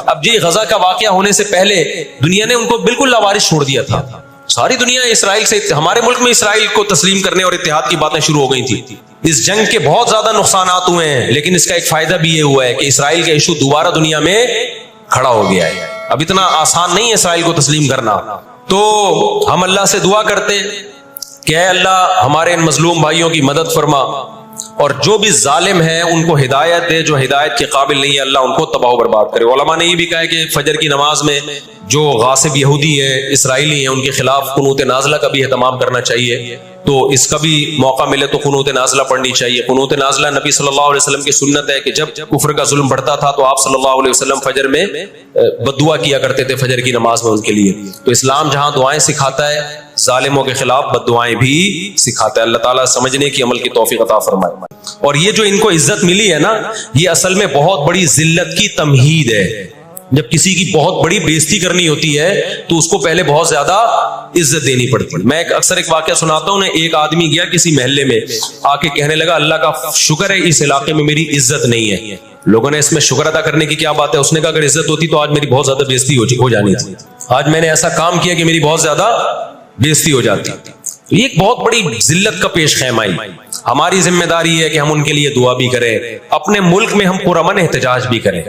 اب جی غزہ کا واقعہ ہونے سے پہلے دنیا نے ان کو بالکل لاوارث چھوڑ دیا تھا. ساری دنیا اسرائیل سے، ہمارے ملک میں اسرائیل کو تسلیم کرنے اور اتحاد کی باتیں شروع ہو گئی تھی. اس جنگ کے بہت زیادہ نقصانات ہوئے ہیں، لیکن اس کا ایک فائدہ بھی یہ ہوا ہے کہ اسرائیل کا ایشو دوبارہ دنیا میں کھڑا ہو گیا ہے. اب اتنا آسان نہیں ہے اسرائیل کو تسلیم کرنا. تو ہم اللہ سے دعا کرتے کہ اے اللہ ہمارے ان مظلوم بھائیوں کی مدد فرما، اور جو بھی ظالم ہیں ان کو ہدایت دے، جو ہدایت کے قابل نہیں ہے اللہ ان کو تباہ و برباد کرے. علماء نے یہ بھی کہا ہے کہ فجر کی نماز میں جو غاصب یہودی ہیں، اسرائیلی ہیں، ان کے خلاف قنوت نازلہ کا بھی اہتمام کرنا چاہیے. تو اس کا بھی موقع ملے تو قنوت نازلہ پڑھنی چاہیے. قنوت نازلہ نبی صلی اللہ علیہ وسلم کی سنت ہے کہ جب کفر کا ظلم بڑھتا تھا تو آپ صلی اللہ علیہ وسلم فجر میں بد دعا کیا کرتے تھے فجر کی نماز میں ان کے لیے. تو اسلام جہاں دعائیں سکھاتا ہے، ظالموں کے خلاف بد دعائیں بھی سکھاتا ہے. اللہ تعالیٰ سمجھنے کی، عمل کی توفیق عطا فرمائے. اور یہ جو ان کو عزت ملی ہے نا، یہ اصل میں بہت بڑی ذلت کی تمہید ہے. جب کسی کی بہت بڑی بےزتی کرنی ہوتی ہے تو اس کو پہلے بہت زیادہ عزت دینی پڑتی ہے. میں اکثر ایک واقعہ سناتا ہوں. ایک آدمی گیا کسی محلے میں، آ کے کہنے لگا اللہ کا شکر ہے اس علاقے میں میری عزت نہیں ہے. لوگوں نے اس میں شکر ادا کرنے کی کیا بات ہے؟ اس نے کہا اگر عزت ہوتی تو آج میری بہت زیادہ بےزتی ہو جانی تھی. آج میں نے ایسا کام کیا کہ میری بہت زیادہ بےزتی ہو جاتی. یہ ایک بہت بڑی ذلت کا پیش خیمائی. ہماری ذمہ داری ہے کہ ہم ان کے لیے دعا بھی کریں، اپنے ملک میں ہم پرامن احتجاج بھی کریں.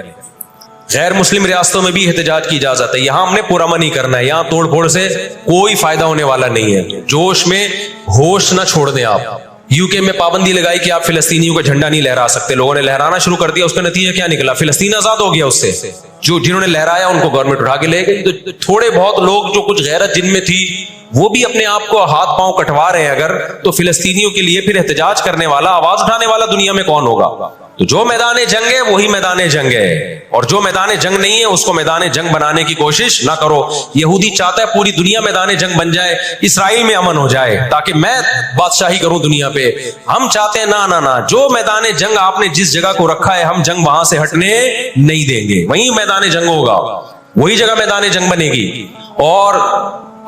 غیر مسلم ریاستوں میں بھی احتجاج کی اجازت ہے، یہاں ہم نے پرامن ہی کرنا ہے. یہاں توڑ پھوڑ سے کوئی فائدہ ہونے والا نہیں ہے. جوش میں ہوش نہ چھوڑ دیں آپ. یو کے میں پابندی لگائی کہ آپ فلسطینیوں کا جھنڈا نہیں لہرا سکتے. لوگوں نے لہرانا شروع کر دیا، اس کا نتیجہ کیا نکلا؟ فلسطین آزاد ہو گیا. اس سے جنہوں نے لہرایا ان کو گورنمنٹ اٹھا کے لے گئی. تو تھوڑے بہت لوگ جو کچھ غیرت جن میں تھی وہ بھی اپنے آپ کو ہاتھ پاؤں کٹوا رہے ہیں اگر، تو فلسطینیوں کے لیے پھر احتجاج کرنے والا، آواز اٹھانے والا دنیا میں کون ہوگا؟ تو جو میدان جنگ ہے وہی میدان جنگ ہے، اور جو میدان جنگ نہیں ہے اس کو میدان جنگ بنانے کی کوشش نہ کرو. یہودی چاہتا ہے پوری دنیا میدان جنگ بن جائے، اسرائیل میں امن ہو جائے تاکہ میں بادشاہی کروں دنیا پہ. ہم چاہتے ہیں نہ، جو میدان جنگ آپ نے جس جگہ کو رکھا ہے ہم جنگ وہاں سے ہٹنے نہیں دیں گے. وہیں میدان جنگ ہوگا، وہی جگہ میدان جنگ بنے گی. اور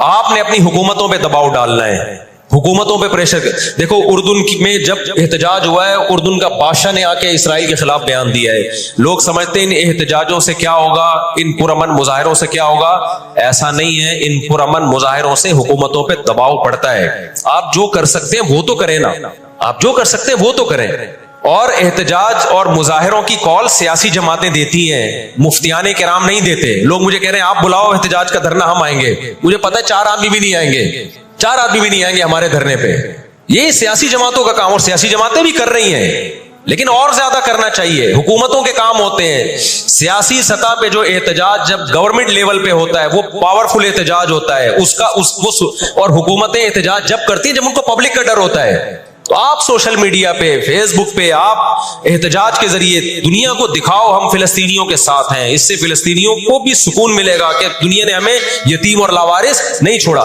آپ نے اپنی حکومتوں پہ دباؤ ڈالنا ہے، حکومتوں پہ پریشر. دیکھو اردن میں جب احتجاج ہوا ہے، اردن کا بادشاہ نے آ کے اسرائیل کے خلاف بیان دیا ہے. لوگ سمجھتے ہیں ان احتجاجوں سے کیا ہوگا، ان پرامن مظاہروں سے کیا ہوگا. ایسا نہیں ہے. ان پرامن مظاہروں سے حکومتوں پہ دباؤ پڑتا ہے. آپ جو کر سکتے ہیں وہ تو کریں نا، آپ جو کر سکتے ہیں وہ تو کریں. اور احتجاج اور مظاہروں کی کال سیاسی جماعتیں دیتی ہیں، مفتیان کرام نہیں دیتے. لوگ مجھے کہہ رہے ہیں آپ بلاؤ احتجاج کا دھرنا ہم آئیں گے. مجھے پتہ ہے 4 آدمی بھی نہیں آئیں گے، 4 آدمی بھی نہیں آئیں گے ہمارے دھرنے پہ. یہ سیاسی جماعتوں کا کام، اور سیاسی جماعتیں بھی کر رہی ہیں، لیکن اور زیادہ کرنا چاہیے. حکومتوں کے کام ہوتے ہیں. سیاسی سطح پہ جو احتجاج جب گورنمنٹ لیول پہ ہوتا ہے وہ پاورفل احتجاج ہوتا ہے. اور حکومتیں احتجاج جب کرتی ہیں جب ان کو پبلک کا ڈر ہوتا ہے. تو آپ سوشل میڈیا پہ، فیس بک پہ آپ احتجاج کے ذریعے دنیا کو دکھاؤ ہم فلسطینیوں کے ساتھ ہیں. اس سے فلسطینیوں کو بھی سکون ملے گا کہ دنیا نے ہمیں یتیم اور لاوارث نہیں چھوڑا.